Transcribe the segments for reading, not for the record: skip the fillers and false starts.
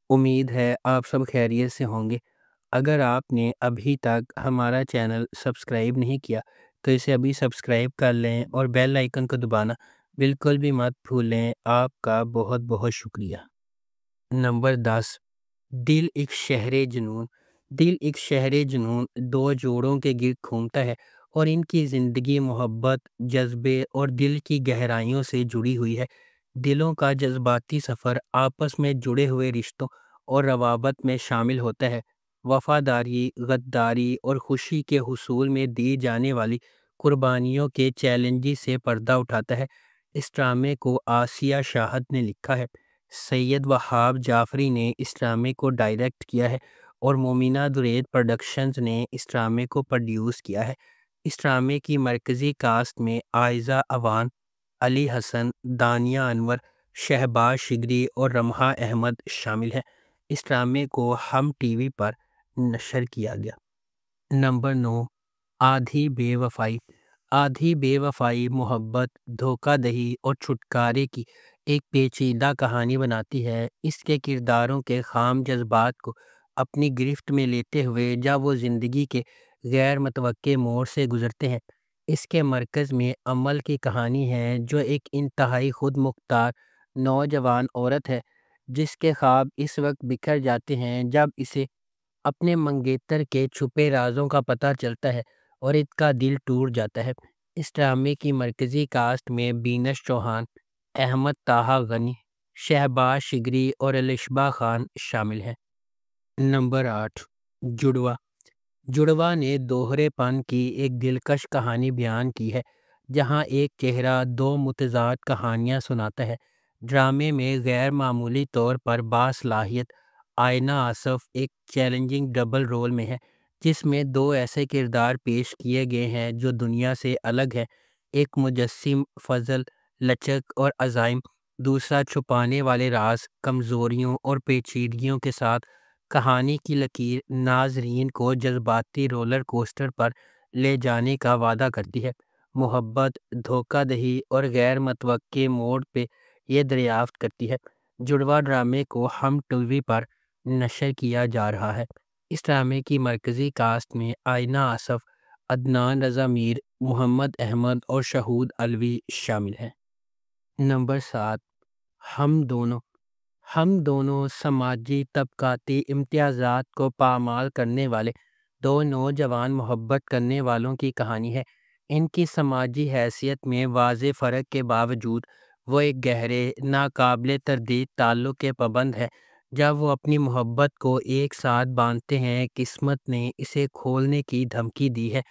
امید ہے آپ سب خیریت سے ہوں گے۔ اگر آپ نے ابھی تک ہمارا چینل سبسکرائب نہیں کیا تو اسے ابھی سبسکرائب کر لیں اور بیل آئیکن کو دبانا بالکل بھی مت بھولیں۔ آپ کا بہت بہت شکریہ۔ نمبر 10، دل ایک شہر جنون۔ دل ایک شہر جنون دو جوڑوں کے گرد گھومتا ہے اور ان کی زندگی محبت، جذبے اور دل کی گہرائیوں سے جڑی ہوئی ہے۔ دلوں کا جذباتی سفر آپس میں جڑے ہوئے رشتوں اور روابط میں شامل ہوتا ہے۔ وفاداری، غداری اور خوشی کے حصول میں دی جانے والی قربانیوں کے چیلنجز سے پردہ اٹھاتا ہے۔ اس ڈرامے کو آسیہ شاہد نے لکھا ہے، سید وہاب جعفری نے اس ڈرامے کو ڈائریکٹ کیا ہے اور مومنہ درید پروڈکشنز نے اس ڈرامے کو پروڈیوس کیا ہے۔ اس ڈرامے کی مرکزی کاسٹ میں عائزہ عوان، علی حسن، دانیہ انور، شہباز شگری اور رمحہ احمد شامل ہیں۔ اس ڈرامے کو ہم ٹی وی پر نشر کیا گیا۔ نمبر 9، آدھی بے وفائی۔ آدھی بے وفائی محبت، دھوکہ دہی اور چھٹکارے کی ایک پیچیدہ کہانی بناتی ہے۔ اس کے کرداروں کے خام جذبات کو اپنی گرفت میں لیتے ہوئے جب وہ زندگی کے غیر متوقع موڑ سے گزرتے ہیں۔ اس کے مرکز میں عمل کی کہانی ہے، جو ایک انتہائی خود مختار نوجوان عورت ہے جس کے خواب اس وقت بکھر جاتے ہیں جب اسے اپنے منگیتر کے چھپے رازوں کا پتہ چلتا ہے اور اس کا دل ٹوٹ جاتا ہے۔ اس ڈرامے کی مرکزی کاسٹ میں بینش چوہان، احمد طہٰ غنی، شہباز شگری اور الشبہ خان شامل ہیں۔ نمبر 8، جڑواں۔ جڑواں نے دوہرے پن کی ایک دلکش کہانی بیان کی ہے، جہاں ایک چہرہ دو متضاد کہانیاں سناتا ہے۔ ڈرامے میں غیر معمولی طور پر باصلاحیت آئینہ آصف ایک چیلنجنگ ڈبل رول میں ہے، جس میں دو ایسے کردار پیش کیے گئے ہیں جو دنیا سے الگ ہیں۔ ایک مجسم فضل، لچک اور عزائم، دوسرا چھپانے والے راز، کمزوریوں اور پیچیدگیوں کے ساتھ۔ کہانی کی لکیر ناظرین کو جذباتی رولر کوسٹر پر لے جانے کا وعدہ کرتی ہے۔ محبت، دھوکہ دہی اور غیر متوقع موڑ پہ یہ دریافت کرتی ہے۔ جڑواں ڈرامے کو ہم ٹی وی پر نشر کیا جا رہا ہے۔ اس ڈرامے کی مرکزی کاسٹ میں آئینہ آصف، عدنان رضا میر، محمد احمد اور شہود علوی شامل ہیں۔ نمبر 7، ہم دونوں۔ ہم دونوں سماجی طبقاتی امتیازات کو پامال کرنے والے دو نوجوان محبت کرنے والوں کی کہانی ہے۔ ان کی سماجی حیثیت میں واضح فرق کے باوجود وہ ایک گہرے، ناقابل تردید تعلق کے پابند ہیں۔ جب وہ اپنی محبت کو ایک ساتھ باندھتے ہیں، قسمت نے اسے کھولنے کی دھمکی دی ہے۔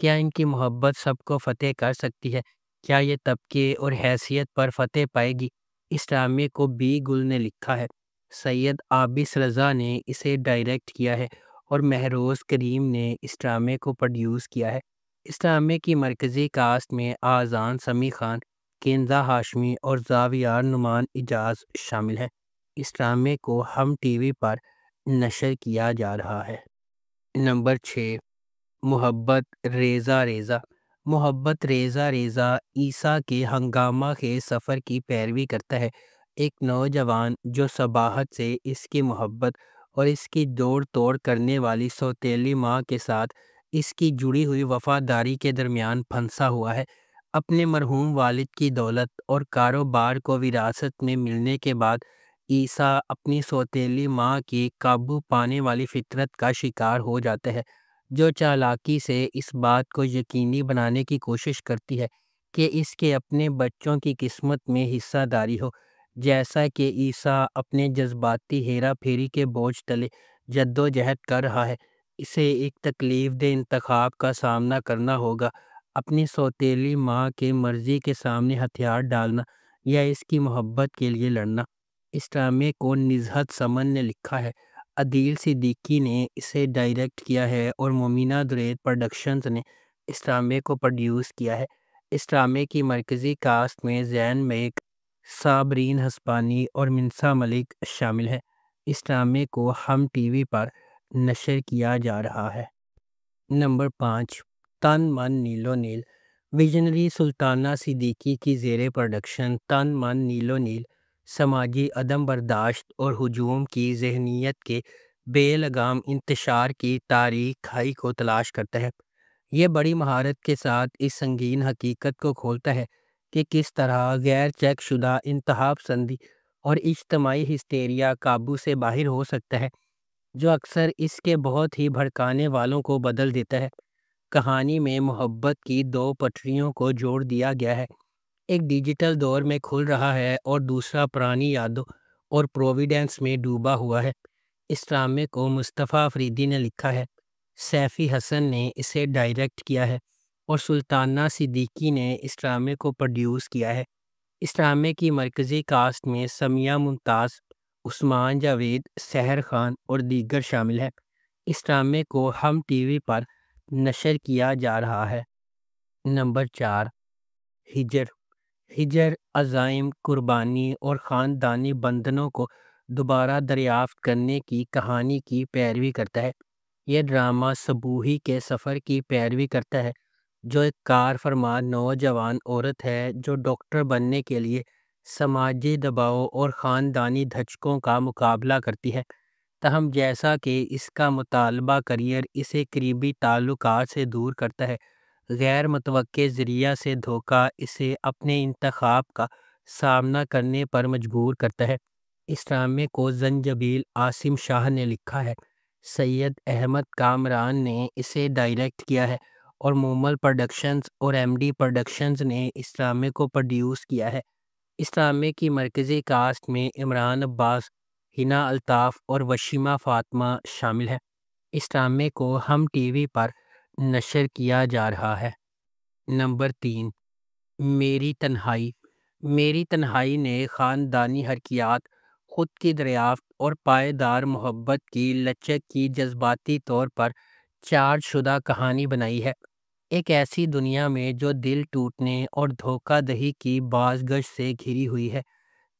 کیا ان کی محبت سب کو فتح کر سکتی ہے؟ کیا یہ طبقے اور حیثیت پر فتح پائے گی؟ اس ڈرامے کو بی گل نے لکھا ہے، سید عابس رضا نے اسے ڈائریکٹ کیا ہے اور مہروز کریم نے اس ڈرامے کو پروڈیوس کیا ہے۔ اس ڈرامے کی مرکزی کاسٹ میں آذان سمیع خان، کنزہ ہاشمی اور زاویار نعمان اجاز شامل ہیں۔ اس ڈرامے کو ہم ٹی وی پر نشر کیا جا رہا ہے۔ نمبر 6، محبت ریزہ ریزہ۔ محبت ریزہ ریزہ عیسیٰ کے ہنگامہ خیز سفر کی پیروی کرتا ہے۔ ایک نوجوان جو صباحت سے اس کی محبت اور اس کی جوڑ توڑ کرنے والی سوتیلی ماں کے ساتھ اس کی جڑی ہوئی وفاداری کے درمیان پھنسا ہوا ہے۔ اپنے مرحوم والد کی دولت اور کاروبار کو وراثت میں ملنے کے بعد عیسیٰ اپنی سوتیلی ماں کی قابو پانے والی فطرت کا شکار ہو جاتا ہے، جو چالاکی سے اس بات کو یقینی بنانے کی کوشش کرتی ہے کہ اس کے اپنے بچوں کی قسمت میں حصہ داری ہو۔ جیسا کہ عیسیٰ اپنے جذباتی ہیرا پھیری کے بوجھ تلے جدوجہد کر رہا ہے، اسے ایک تکلیف دہ انتخاب کا سامنا کرنا ہوگا: اپنی سوتیلی ماں کے مرضی کے سامنے ہتھیار ڈالنا یا اس کی محبت کے لیے لڑنا۔ اس ڈرامے کو نزہت سمن نے لکھا ہے، عدیل صدیقی نے اسے ڈائریکٹ کیا ہے اور مومنہ درید پروڈکشنز نے اس ڈرامے کو پروڈیوس کیا ہے۔ اس ڈرامے کی مرکزی کاسٹ میں زین میک، صابرین ہسپانی اور منصا ملک شامل ہیں۔ اس ڈرامے کو ہم ٹی وی پر نشر کیا جا رہا ہے۔ نمبر 5، تن من نیلو نیل۔ ویژنری سلطانہ صدیقی کی زیر پروڈکشن تن من نیلو نیل سماجی عدم برداشت اور ہجوم کی ذہنیت کے بے لگام انتشار کی تاریک کھائی کو تلاش کرتا ہے۔ یہ بڑی مہارت کے ساتھ اس سنگین حقیقت کو کھولتا ہے کہ کس طرح غیر چیک شدہ انتہا پسندی اور اجتماعی ہسٹیریا قابو سے باہر ہو سکتا ہے، جو اکثر اس کے بہت ہی بھڑکانے والوں کو بدل دیتا ہے۔ کہانی میں محبت کی دو پٹریوں کو جوڑ دیا گیا ہے، ایک ڈیجیٹل دور میں کھل رہا ہے اور دوسرا پرانی یادوں اور پروویڈنس میں ڈوبا ہوا ہے۔ اس ڈرامے کو مصطفیٰ افریدی نے لکھا ہے، سیفی حسن نے اسے ڈائریکٹ کیا ہے اور سلطانہ صدیقی نے اس ڈرامے کو پروڈیوس کیا ہے۔ اس ڈرامے کی مرکزی کاسٹ میں سمیہ ممتاز، عثمان جاوید، سحر خان اور دیگر شامل ہیں۔ اس ڈرامے کو ہم ٹی وی پر نشر کیا جا رہا ہے۔ نمبر 4، ہجر۔ ہجر عزائم، قربانی اور خاندانی بندھنوں کو دوبارہ دریافت کرنے کی کہانی کی پیروی کرتا ہے۔ یہ ڈرامہ صبوحی کے سفر کی پیروی کرتا ہے، جو ایک کار فرما نوجوان عورت ہے جو ڈاکٹر بننے کے لیے سماجی دباؤ اور خاندانی دھچکوں کا مقابلہ کرتی ہے۔ تاہم جیسا کہ اس کا مطالبہ کریئر اسے قریبی تعلقات سے دور کرتا ہے، غیر متوقع ذریعہ سے دھوکہ اسے اپنے انتخاب کا سامنا کرنے پر مجبور کرتا ہے۔ اس ڈرامے کو زنجبیل عاصم شاہ نے لکھا ہے، سید احمد کامران نے اسے ڈائریکٹ کیا ہے اور مومل پروڈکشنز اور ایم ڈی پروڈکشنز نے اس ڈرامے کو پروڈیوس کیا ہے۔ اس ڈرامے کی مرکزی کاسٹ میں عمران عباس، ہنا الطاف اور وشیمہ فاطمہ شامل ہیں۔ اس ڈرامے کو ہم ٹی وی پر نشر کیا جا رہا ہے۔ نمبر 3، میری تنہائی۔ میری تنہائی نے خاندانی حرکیات، خود کی دریافت اور پائیدار محبت کی لچک کی جذباتی طور پر چارج شدہ کہانی بنائی ہے۔ ایک ایسی دنیا میں جو دل ٹوٹنے اور دھوکہ دہی کی بازگشت سے گھری ہوئی ہے،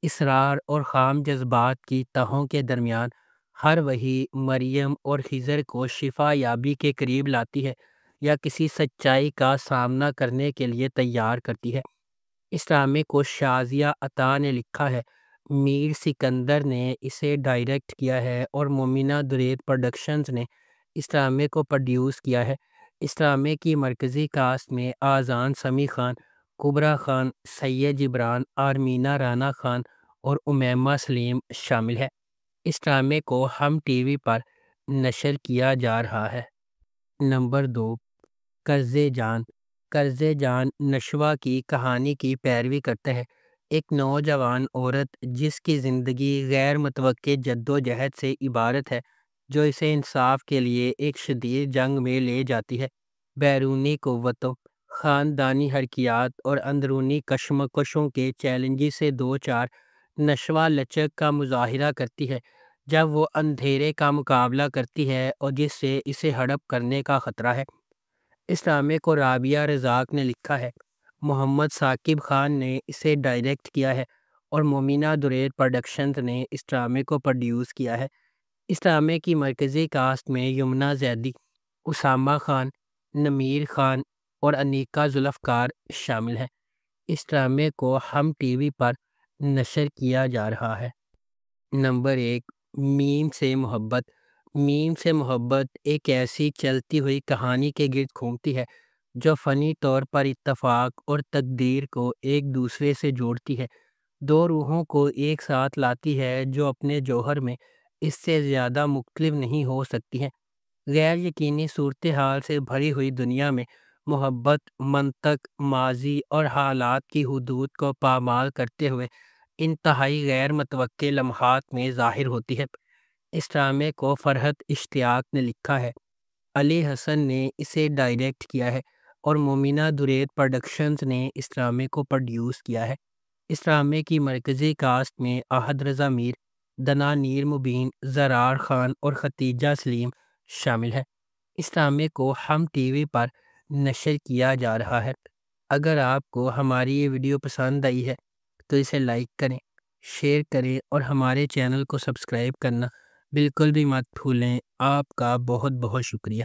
اسرار اور خام جذبات کی تہوں کے درمیان ہر وہی مریم اور خضر کو شفا یابی کے قریب لاتی ہے یا کسی سچائی کا سامنا کرنے کے لیے تیار کرتی ہے۔ اس ڈرامے کو شازیہ عطا نے لکھا ہے، میر سکندر نے اسے ڈائریکٹ کیا ہے اور مومنہ درید پروڈکشنز نے اس ڈرامے کو پروڈیوس کیا ہے۔ اس ڈرامے کی مرکزی کاسٹ میں آذان سمیع خان، کبریٰ خان، سید جبران، آرمینہ رانا خان اور امیمہ سلیم شامل ہیں۔ اس ڈرامے کو ہم ٹی وی پر نشر کیا جا رہا ہے۔ نمبر 2، قرض جان۔ قرض جان نشوہ کی کہانی کی پیروی کرتا ہے، ایک نوجوان عورت جس کی زندگی غیر متوقع جدوجہد سے عبارت ہے، جو اسے انصاف کے لیے ایک شدید جنگ میں لے جاتی ہے۔ بیرونی قوتوں، خاندانی حرکیات اور اندرونی کشمکشوں کے چیلنجز سے دوچار نشوہ لچک کا مظاہرہ کرتی ہے جب وہ اندھیرے کا مقابلہ کرتی ہے اور جس سے اسے ہڑپ کرنے کا خطرہ ہے۔ اس ڈرامے کو رابعہ رزاق نے لکھا ہے، محمد ثاقب خان نے اسے ڈائریکٹ کیا ہے اور مومنہ درید پروڈکشنز نے اس ڈرامے کو پروڈیوس کیا ہے۔ اس ڈرامے کی مرکزی کاسٹ میں یمنہ زیدی، اسامہ خان، نمیر خان اور انیکا ذوالفقار شامل ہیں۔ اس ڈرامے کو ہم ٹی وی پر نشر کیا جا رہا ہے۔ نمبر 1، میم سے محبت۔ میم سے محبت ایک ایسی چلتی ہوئی کہانی کے گرد گھومتی ہے جو فنی طور پر اتفاق اور تقدیر کو ایک دوسرے سے جوڑتی ہے، دو روحوں کو ایک ساتھ لاتی ہے جو اپنے جوہر میں اس سے زیادہ مختلف نہیں ہو سکتی ہیں۔ غیر یقینی صورتحال سے بھری ہوئی دنیا میں محبت منطق، ماضی اور حالات کی حدود کو پامال کرتے ہوئے انتہائی غیر متوقع لمحات میں ظاہر ہوتی ہے۔ اس ڈرامے کو فرحت اشتیاق نے لکھا ہے، علی حسن نے اسے ڈائریکٹ کیا ہے اور مومنہ درید پروڈکشنز نے اس ڈرامے کو پروڈیوس کیا ہے۔ اس ڈرامے کی مرکزی کاسٹ میں احد رضا میر، دنانیر مبین، زرار خان اور ختیجہ سلیم شامل ہیں۔ اس ڈرامے کو ہم ٹی وی پر نشر کیا جا رہا ہے۔ اگر آپ کو ہماری یہ ویڈیو پسند آئی ہے تو اسے لائک کریں، شیئر کریں اور ہمارے چینل کو سبسکرائب کرنا بالکل بھی مت بھولیں۔ آپ کا بہت بہت شکریہ۔